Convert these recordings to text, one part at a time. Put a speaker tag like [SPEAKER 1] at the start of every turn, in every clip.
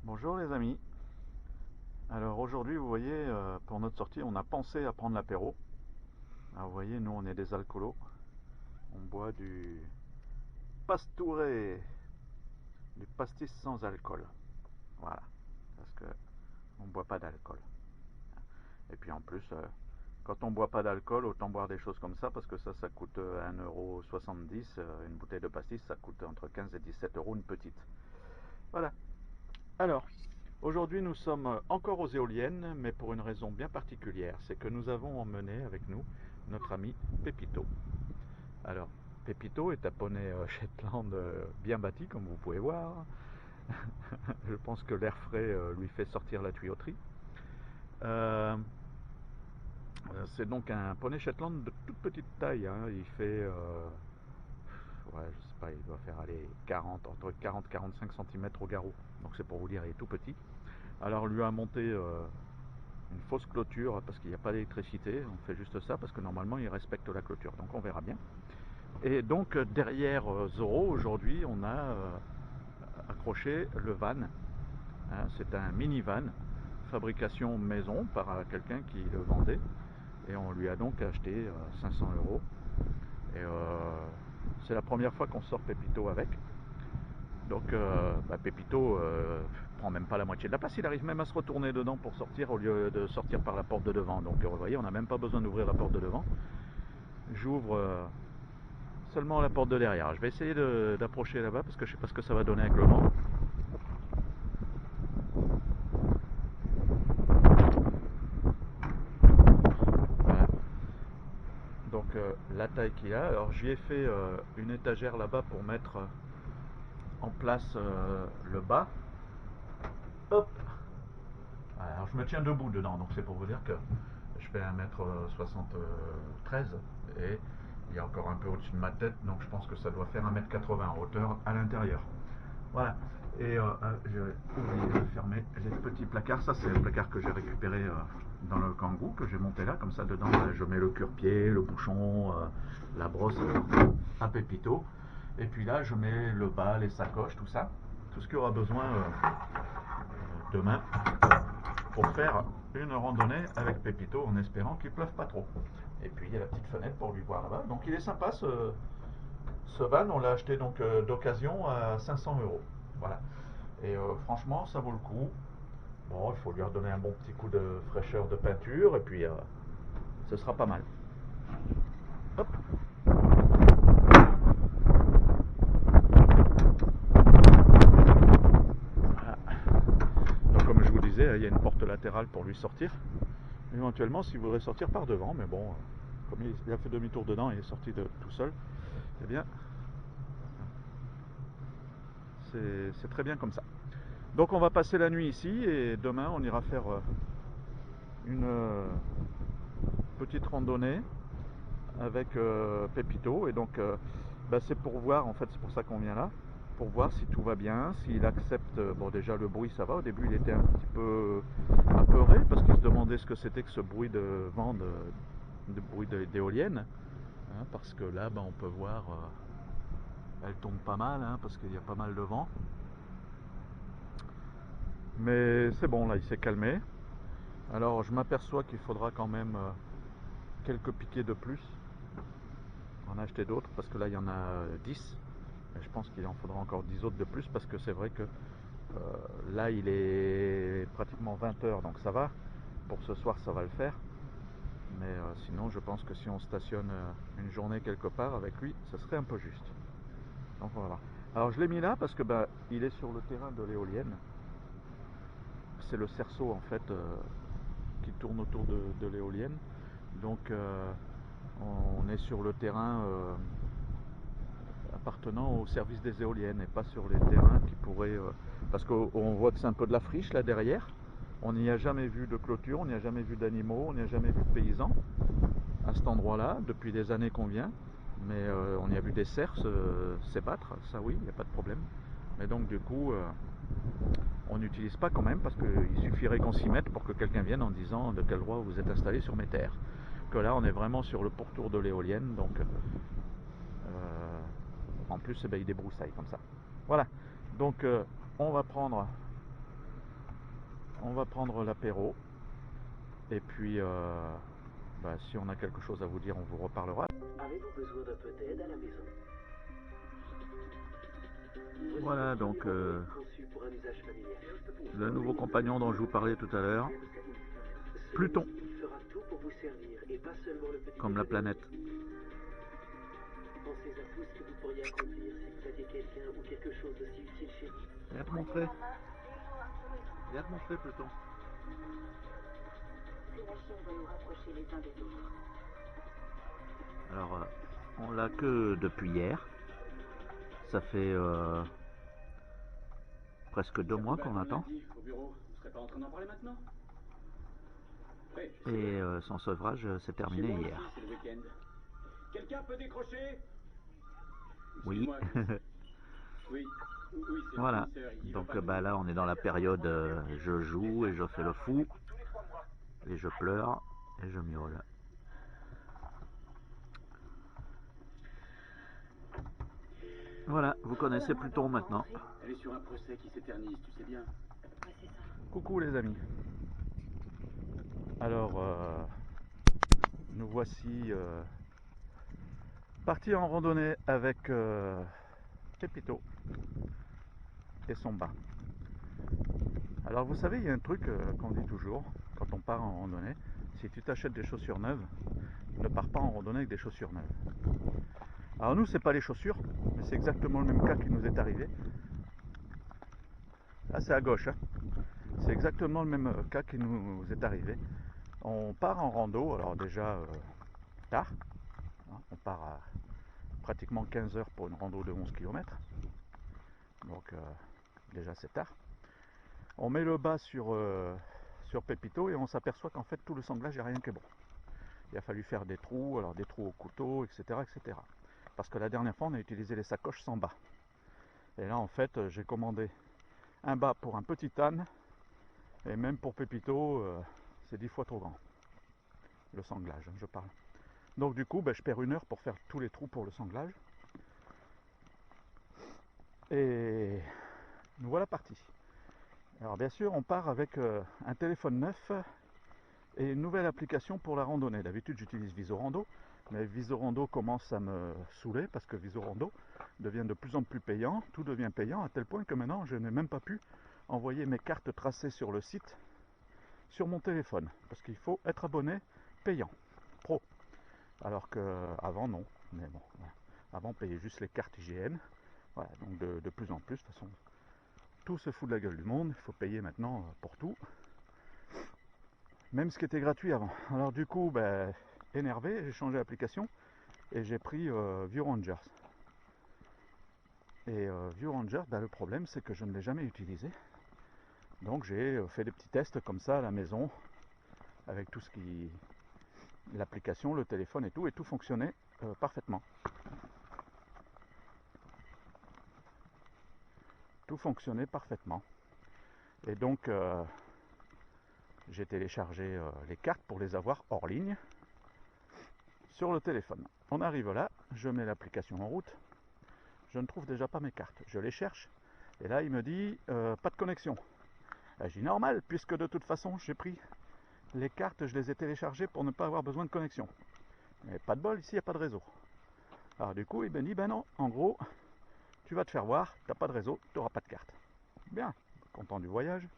[SPEAKER 1] Bonjour les amis. Alors aujourd'hui, vous voyez, pour notre sortie, on a pensé à prendre l'apéro. Alors vous voyez, nous on est des alcoolos. On boit du pastouré, du pastis sans alcool. Voilà, parce que on boit pas d'alcool. Et puis en plus, quand on boit pas d'alcool, autant boire des choses comme ça, parce que ça coûte 1,70 €. Une bouteille de pastis, ça coûte entre 15 et 17 € une petite. Voilà. Alors, aujourd'hui, nous sommes encore aux éoliennes, mais pour une raison bien particulière, c'est que nous avons emmené avec nous notre ami Pépito. Alors, Pépito est un poney Shetland bien bâti, comme vous pouvez voir. Je pense que l'air frais lui fait sortir la tuyauterie. C'est donc un poney Shetland de toute petite taille, hein. Il fait, ouais, je sais pas, il doit faire aller 40, entre 40 et 45 cm au garrot. Donc c'est pour vous dire, il est tout petit. Alors on lui a monté une fausse clôture parce qu'il n'y a pas d'électricité. On fait juste ça parce que normalement il respecte la clôture. Donc on verra bien. Et donc derrière Zoro aujourd'hui on a accroché le van. Hein, c'est un minivan fabrication maison par quelqu'un qui le vendait. Et on lui a donc acheté 500 €. Et c'est la première fois qu'on sort Pépito avec. Donc Pépito prend même pas la moitié de la place, il arrive même à se retourner dedans pour sortir au lieu de sortir par la porte de devant. Donc vous voyez, on n'a même pas besoin d'ouvrir la porte de devant. J'ouvre seulement la porte de derrière. Je vais essayer d'approcher là-bas parce que je sais pas ce que ça va donner avec le vent. Voilà. Donc la taille qu'il a. Alors j'y ai fait une étagère là-bas pour mettre en place le bas. Hop. Alors je me tiens debout dedans, donc c'est pour vous dire que je fais 1,73 m et il y a encore un peu au-dessus de ma tête, donc je pense que ça doit faire 1,80 m en hauteur à l'intérieur. Voilà. Et j'ai oublié de fermer les petits placards. Ça, c'est le placard que j'ai récupéré dans le kangou, que j'ai monté là. Comme ça, dedans, je mets le cure-pied, le bouchon, la brosse à Pépito. Et puis là, je mets le bas, les sacoches, tout ça. Tout ce qu'il y aura besoin demain pour faire une randonnée avec Pépito en espérant qu'il pleuve pas trop. Et puis il y a la petite fenêtre pour lui voir là-bas. Donc il est sympa ce van, on l'a acheté donc d'occasion à 500 €. Voilà. Et franchement, ça vaut le coup. Bon, il faut lui redonner un bon petit coup de fraîcheur de peinture et puis ce sera pas mal. Hop. Voilà. Donc comme je vous disais, il y a une porte latérale pour lui sortir. Éventuellement, s'il voudrait sortir par devant, mais bon, comme il a fait demi-tour dedans et il est sorti tout seul, eh bien, c'est très bien comme ça. Donc on va passer la nuit ici et demain on ira faire une petite randonnée avec Pépito. Et donc c'est pour voir, en fait c'est pour ça qu'on vient là, pour voir si tout va bien, s'il accepte. Bon, déjà le bruit ça va, au début il était un petit peu apeuré parce qu'il se demandait ce que c'était que ce bruit de vent, de bruit d'éolienne, hein, parce que là on peut voir elle tombe pas mal, hein, parce qu'il y a pas mal de vent. Mais c'est bon, là il s'est calmé. Alors je m'aperçois qu'il faudra quand même quelques piquets de plus. En acheter d'autres parce que là il y en a 10. Et je pense qu'il en faudra encore 10 autres de plus parce que c'est vrai que là il est pratiquement 20 h, donc ça va. Pour ce soir ça va le faire. Mais sinon je pense que si on stationne une journée quelque part avec lui, ce serait un peu juste. Donc voilà. Alors je l'ai mis là parce que il est sur le terrain de l'éolienne. C'est le cerceau en fait qui tourne autour de l'éolienne. Donc on est sur le terrain appartenant au service des éoliennes et pas sur les terrains qui pourraient... parce qu'on voit que c'est un peu de la friche là derrière. On n'y a jamais vu de clôture, on n'y a jamais vu d'animaux, on n'y a jamais vu de paysans à cet endroit-là, depuis des années qu'on vient. Mais on y a vu des cerfs s'ébattre, ça oui, il n'y a pas de problème. Mais donc du coup, on n'utilise pas quand même parce qu'il suffirait qu'on s'y mette pour que quelqu'un vienne en disant de quel droit vous êtes installé sur mes terres. Que là, on est vraiment sur le pourtour de l'éolienne, donc en plus il débroussaille comme ça. Voilà, donc on va prendre On va prendre l'apéro. Et puis, si on a quelque chose à vous dire, on vous reparlera.
[SPEAKER 2] Avez-vous besoin d'un peu d'aide à la maison?
[SPEAKER 1] Voilà, donc
[SPEAKER 2] Conçu pour un usage familial.
[SPEAKER 1] le nouveau compagnon dont je vous parlais tout à l'heure, Pluton,
[SPEAKER 2] Il fera tout pour vous servir et pas seulement le petit
[SPEAKER 1] comme la
[SPEAKER 2] déjeuner.
[SPEAKER 1] planète.
[SPEAKER 2] Pensez à tout ce que vous pourriez accomplir si vous aviez quelqu'un ou quelque chose d'aussi utile chez vous.
[SPEAKER 1] Viens te montrer. Viens te montrer, Pluton.
[SPEAKER 3] Ces machines vont nous rapprocher les uns des autres.
[SPEAKER 1] Alors, on l'a que depuis hier. Ça fait presque 2 mois qu'on attend.
[SPEAKER 4] Au bureau, vous serez pas en train d'en parler maintenant?
[SPEAKER 1] Et son sevrage s'est terminé hier.
[SPEAKER 4] C'est le week-end. Quelqu'un peut décrocher?
[SPEAKER 1] Oui.
[SPEAKER 4] Oui, c'est
[SPEAKER 1] Voilà.
[SPEAKER 4] le fournisseur, il va
[SPEAKER 1] Donc
[SPEAKER 4] pas nous-
[SPEAKER 1] là, on est dans la période je joue et je fais le fou. Et je pleure et je miaule. Voilà, vous connaissez Pluton maintenant.
[SPEAKER 4] Elle est sur un procès qui s'éternise, tu sais bien.
[SPEAKER 3] Ouais, c'est ça.
[SPEAKER 1] Coucou les amis. Alors, nous voici partis en randonnée avec Pépito et son bas. Alors vous savez, il y a un truc qu'on dit toujours quand on part en randonnée. Si tu t'achètes des chaussures neuves, ne pars pas en randonnée avec des chaussures neuves. Alors nous, c'est pas les chaussures, mais c'est exactement le même cas qui nous est arrivé. Là, c'est à gauche. Hein. C'est exactement le même cas qui nous est arrivé. On part en rando, alors déjà tard. Hein, on part à pratiquement 15 heures pour une rando de 11 km. Donc déjà c'est tard. On met le bas sur Pépito et on s'aperçoit qu'en fait tout le sanglage n'est rien que bon. Il a fallu faire des trous, alors des trous au couteau, etc., etc. Parce que la dernière fois on a utilisé les sacoches sans bas. Et là en fait j'ai commandé un bas pour un petit âne et même pour Pépito c'est 10 fois trop grand. Le sanglage, je parle. Donc du coup je perds 1 heure pour faire tous les trous pour le sanglage. Et nous voilà partis. Alors bien sûr on part avec un téléphone neuf et une nouvelle application pour la randonnée. D'habitude j'utilise Visorando, mais Visorando commence à me saouler parce que Visorando devient de plus en plus payant, tout devient payant à tel point que maintenant je n'ai même pas pu envoyer mes cartes tracées sur le site sur mon téléphone parce qu'il faut être abonné payant, pro. Alors qu'avant non, mais bon, voilà. Avant on payait juste les cartes IGN, voilà, donc de plus en plus, de toute façon tout se fout de la gueule du monde, il faut payer maintenant pour tout. Même ce qui était gratuit avant. Alors du coup, énervé, j'ai changé d'application et j'ai pris View Rangers. Et View Rangers, le problème c'est que je ne l'ai jamais utilisé. Donc j'ai fait des petits tests comme ça à la maison, avec tout ce qui... l'application, le téléphone et tout fonctionnait parfaitement. Tout fonctionnait parfaitement. Et donc j'ai téléchargé les cartes pour les avoir hors ligne sur le téléphone. On arrive là, je mets l'application en route, je ne trouve déjà pas mes cartes. Je les cherche et là il me dit pas de connexion. Je dis normal puisque de toute façon j'ai pris les cartes, je les ai téléchargées pour ne pas avoir besoin de connexion. Mais pas de bol, ici il n'y a pas de réseau. Alors du coup il me dit ben non, en gros tu vas te faire voir, tu n'as pas de réseau, tu n'auras pas de carte. Bien, content du voyage.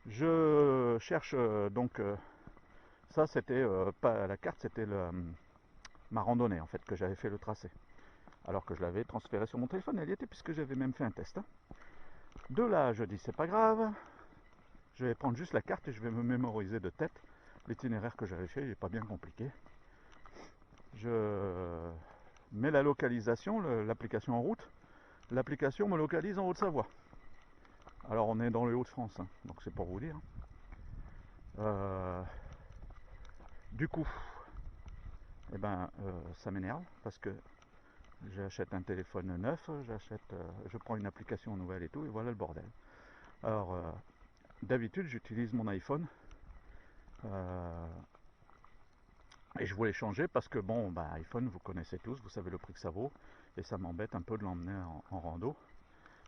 [SPEAKER 1] Je cherche donc ça c'était pas la carte, c'était ma randonnée en fait que j'avais fait le tracé. Alors que je l'avais transféré sur mon téléphone, elle y était puisque j'avais même fait un test. Hein. De là, je dis c'est pas grave, je vais prendre juste la carte et je vais me mémoriser de tête l'itinéraire que j'avais fait, il n'est pas bien compliqué. Je mets la localisation, l'application en route, l'application me localise en Haute-Savoie. Alors on est dans les Hauts-de-France, hein, donc c'est pour vous dire. Du coup, ça m'énerve parce que j'achète un téléphone neuf, je prends une application nouvelle et tout, et voilà le bordel. Alors, d'habitude, j'utilise mon iPhone et je voulais changer parce que bon, iPhone, vous connaissez tous, vous savez le prix que ça vaut, et ça m'embête un peu de l'emmener en rando.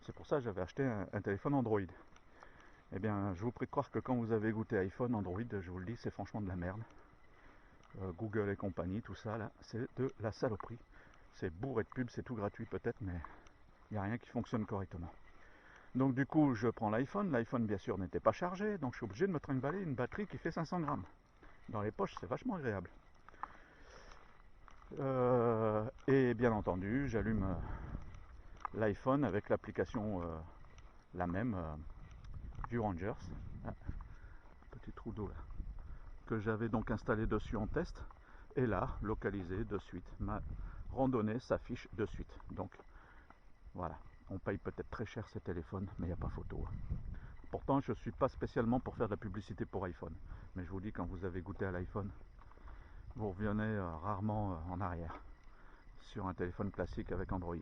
[SPEAKER 1] C'est pour ça que j'avais acheté un téléphone Android. Eh bien, je vous prie de croire que quand vous avez goûté iPhone, Android, je vous le dis, c'est franchement de la merde. Google et compagnie, tout ça, là, c'est de la saloperie. C'est bourré de pubs, c'est tout gratuit peut-être, mais il n'y a rien qui fonctionne correctement. Donc du coup, je prends l'iPhone. L'iPhone, bien sûr, n'était pas chargé, donc je suis obligé de me trimballer une batterie qui fait 500 grammes. Dans les poches, c'est vachement agréable. Et bien entendu, j'allume l'iPhone avec l'application la même, View Rangers. Ah, petit trou d'eau là. Que j'avais donc installé dessus en test. Et là, localisé de suite. Ma randonnée s'affiche de suite. Donc voilà, on paye peut-être très cher ces téléphones, mais il n'y a pas photo. Pourtant, je ne suis pas spécialement pour faire de la publicité pour iPhone. Mais je vous dis, quand vous avez goûté à l'iPhone, vous revenez rarement en arrière sur un téléphone classique avec Android.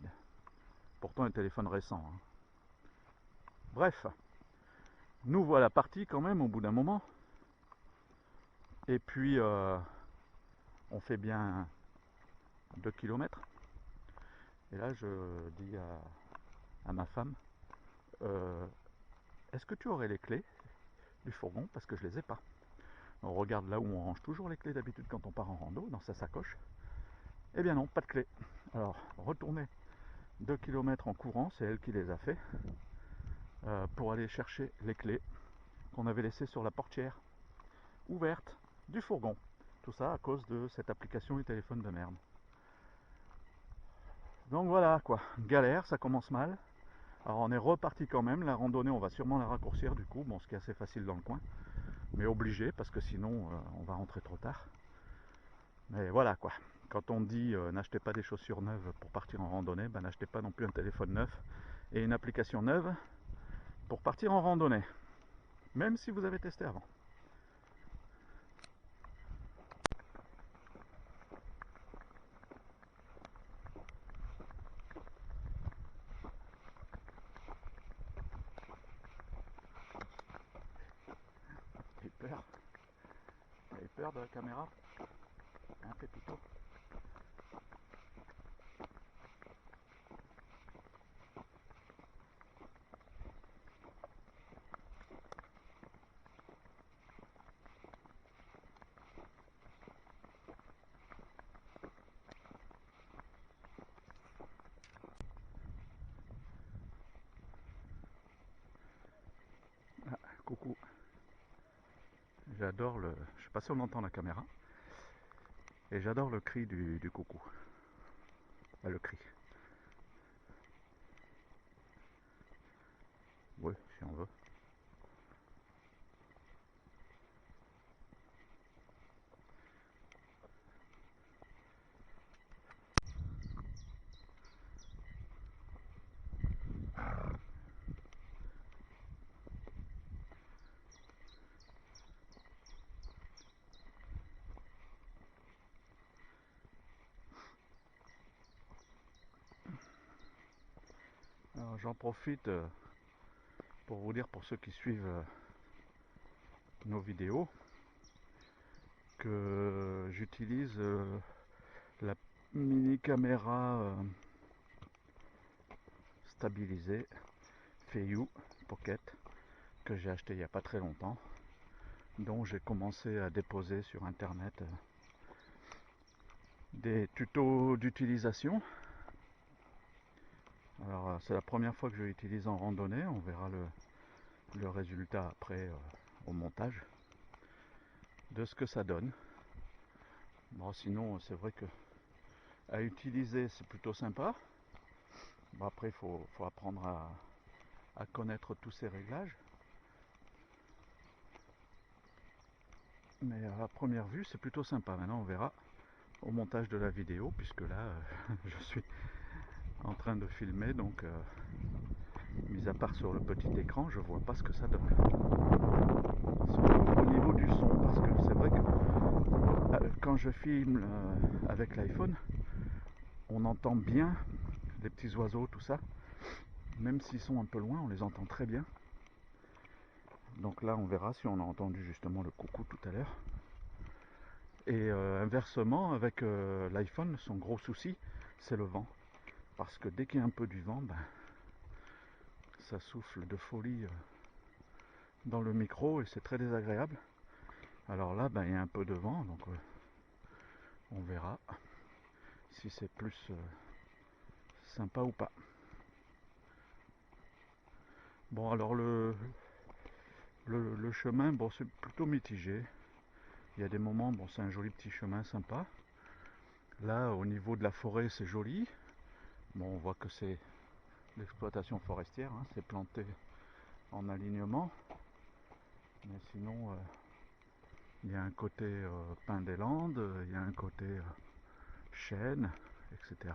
[SPEAKER 1] Pourtant, un téléphone récent. Hein. Bref, nous voilà partis quand même au bout d'un moment. Et puis, on fait bien 2 km. Et là, je dis à ma femme, est-ce que tu aurais les clés du fourgon? Parce que je les ai pas. On regarde là où on range toujours les clés d'habitude quand on part en rando, dans sa sacoche. Eh bien non, pas de clés. Alors, retourner 2 km en courant, c'est elle qui les a fait, pour aller chercher les clés qu'on avait laissées sur la portière ouverte du fourgon. Tout ça à cause de cette application du téléphone de merde. Donc voilà quoi, galère, ça commence mal. Alors on est reparti quand même, la randonnée on va sûrement la raccourcir du coup, bon ce qui est assez facile dans le coin. Mais obligé parce que sinon on va rentrer trop tard. Mais voilà quoi, quand on dit n'achetez pas des chaussures neuves pour partir en randonnée, ben, n'achetez pas non plus un téléphone neuf et une application neuve pour partir en randonnée. Même si vous avez testé avant. J'ai peur. J'ai peur de la caméra. Un pépito. Ah, coucou. J'adore le... Je sais pas si on entend la caméra. Et j'adore le cri du coucou. Le cri. Oui, si on veut. Alors j'en profite pour vous dire, pour ceux qui suivent nos vidéos, que j'utilise la mini caméra stabilisée Feiyu Pocket que j'ai acheté il n'y a pas très longtemps, dont j'ai commencé à déposer sur internet des tutos d'utilisation. Alors c'est la première fois que je l'utilise en randonnée, on verra le résultat après au montage de ce que ça donne. Bon, sinon c'est vrai que à utiliser c'est plutôt sympa. Bon, après il faut apprendre à connaître tous ces réglages. Mais à première vue c'est plutôt sympa. Maintenant on verra au montage de la vidéo, puisque là je suis en train de filmer, donc mis à part sur le petit écran, je vois pas ce que ça donne. Au niveau du son, parce que c'est vrai que quand je filme avec l'iPhone, on entend bien les petits oiseaux, tout ça. Même s'ils sont un peu loin, on les entend très bien. Donc là, on verra si on a entendu justement le coucou tout à l'heure. Et inversement, avec l'iPhone, son gros souci, c'est le vent. Parce que dès qu'il y a un peu du vent, ben, ça souffle de folie dans le micro et c'est très désagréable. Alors là, ben, il y a un peu de vent, donc on verra si c'est plus sympa ou pas. Bon, alors le chemin, bon, c'est plutôt mitigé. Il y a des moments, bon, c'est un joli petit chemin sympa. Là, au niveau de la forêt, c'est joli. Bon, on voit que c'est l'exploitation forestière, hein, c'est planté en alignement. Mais sinon, il y a un côté pin des Landes, il y a un côté chêne, etc.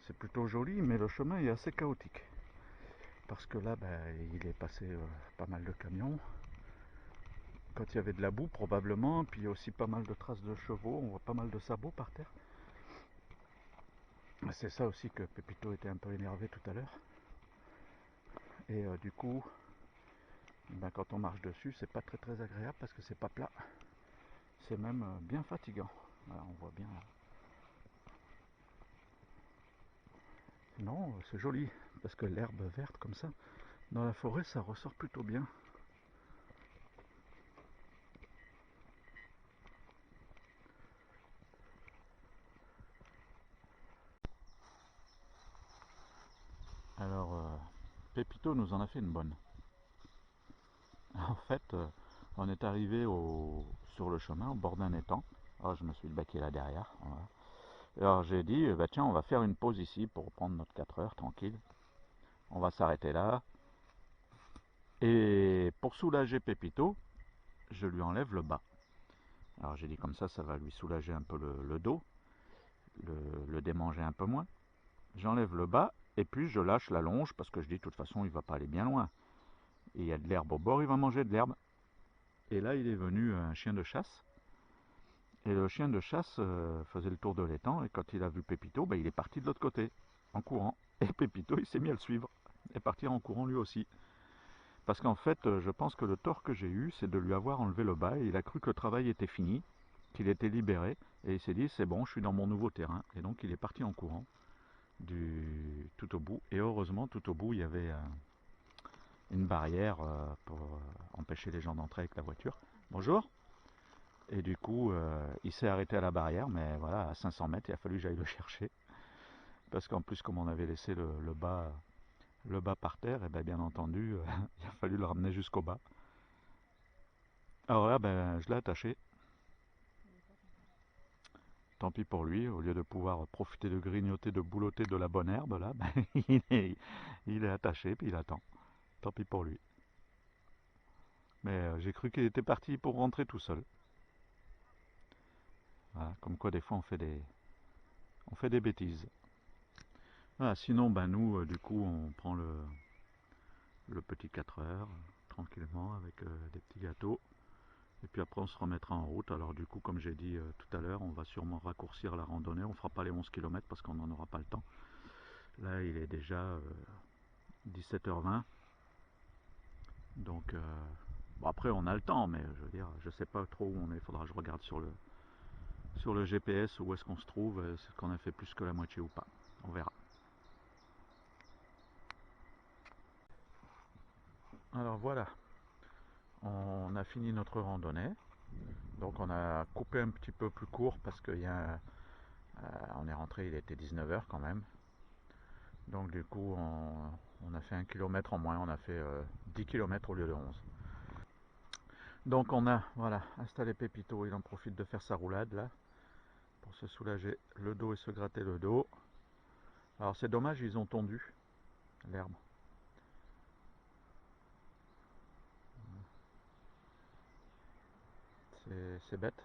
[SPEAKER 1] C'est plutôt joli, mais le chemin est assez chaotique. Parce que là, ben, il est passé pas mal de camions. Quand il y avait de la boue, probablement, puis il y a aussi pas mal de traces de chevaux, on voit pas mal de sabots par terre. C'est ça aussi que Pépito était un peu énervé tout à l'heure. Et du coup, ben, quand on marche dessus, c'est pas très agréable parce que c'est pas plat. C'est même bien fatigant. Voilà, on voit bien là. Non, c'est joli, parce que l'herbe verte comme ça, dans la forêt, ça ressort plutôt bien. Alors, Pépito nous en a fait une bonne. En fait, on est arrivé sur le chemin, au bord d'un étang. Alors, je me suis baqué là derrière. Voilà. Alors, j'ai dit, bah, tiens, on va faire une pause ici pour prendre notre 4 heures, tranquille. On va s'arrêter là. Et pour soulager Pépito, je lui enlève le bas. Alors, j'ai dit comme ça va lui soulager un peu le dos, le démanger un peu moins. J'enlève le bas et puis je lâche la longe parce que je dis de toute façon il va pas aller bien loin. Et il y a de l'herbe au bord, il va manger de l'herbe. Et là il est venu un chien de chasse. Et le chien de chasse faisait le tour de l'étang et quand il a vu Pépito, bah, il est parti de l'autre côté, en courant. Et Pépito il s'est mis à le suivre et partir en courant lui aussi. Parce qu'en fait je pense que le tort que j'ai eu c'est de lui avoir enlevé le bas et il a cru que le travail était fini, qu'il était libéré et il s'est dit c'est bon je suis dans mon nouveau terrain. Et donc il est parti en courant. Tout au bout. Et heureusement, tout au bout, il y avait une barrière pour empêcher les gens d'entrer avec la voiture. Bonjour. Et du coup, il s'est arrêté à la barrière, mais voilà, à 500 mètres, il a fallu que j'aille le chercher. Parce qu'en plus, comme on avait laissé le bas par terre, et bien entendu, il a fallu le ramener jusqu'au bas. Alors là, je l'ai attaché. Tant pis pour lui, au lieu de pouvoir profiter de grignoter, de boulotter de la bonne herbe, là, il est attaché, puis il attend. Tant pis pour lui. Mais j'ai cru qu'il était parti pour rentrer tout seul. Voilà, comme quoi des fois on fait des bêtises. Voilà, sinon nous du coup on prend le petit 4 heures tranquillement avec des petits gâteaux. Et puis après on se remettra en route. Alors du coup comme j'ai dit tout à l'heure, on va sûrement raccourcir la randonnée. On fera pas les 11 km parce qu'on n'en aura pas le temps. Là il est déjà 17h20. Donc bon, après on a le temps, mais je veux dire, je sais pas trop où on est. Il faudra que je regarde sur le GPS où est-ce qu'on se trouve, est-ce qu'on a fait plus que la moitié ou pas. On verra. Alors voilà, on a fini notre randonnée. Donc on a coupé un petit peu plus court parce qu'on est rentré, il était 19h quand même. Donc du coup on a fait 1 km en moins, on a fait 10 km au lieu de 11. Donc on a voilà, installé Pépito, il en profite de faire sa roulade là, pour se soulager le dos et se gratter le dos. Alors c'est dommage, ils ont tondu l'herbe. C'est bête.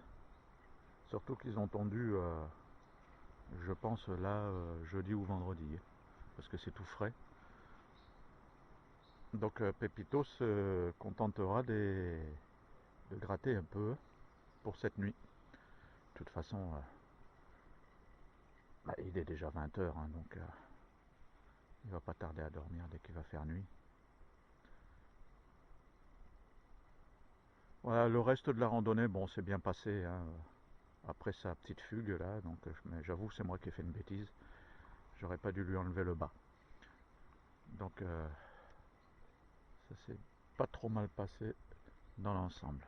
[SPEAKER 1] Surtout qu'ils ont tondu, je pense là, jeudi ou vendredi. Parce que c'est tout frais. Donc Pépito se contentera de gratter un peu pour cette nuit. De toute façon, il est déjà 20h, hein, donc il va pas tarder à dormir dès qu'il va faire nuit. Voilà, le reste de la randonnée, bon, c'est bien passé. Hein, après sa petite fugue là, donc mais j'avoue c'est moi qui ai fait une bêtise. J'aurais pas dû lui enlever le bas. Donc ça s'est pas trop mal passé dans l'ensemble.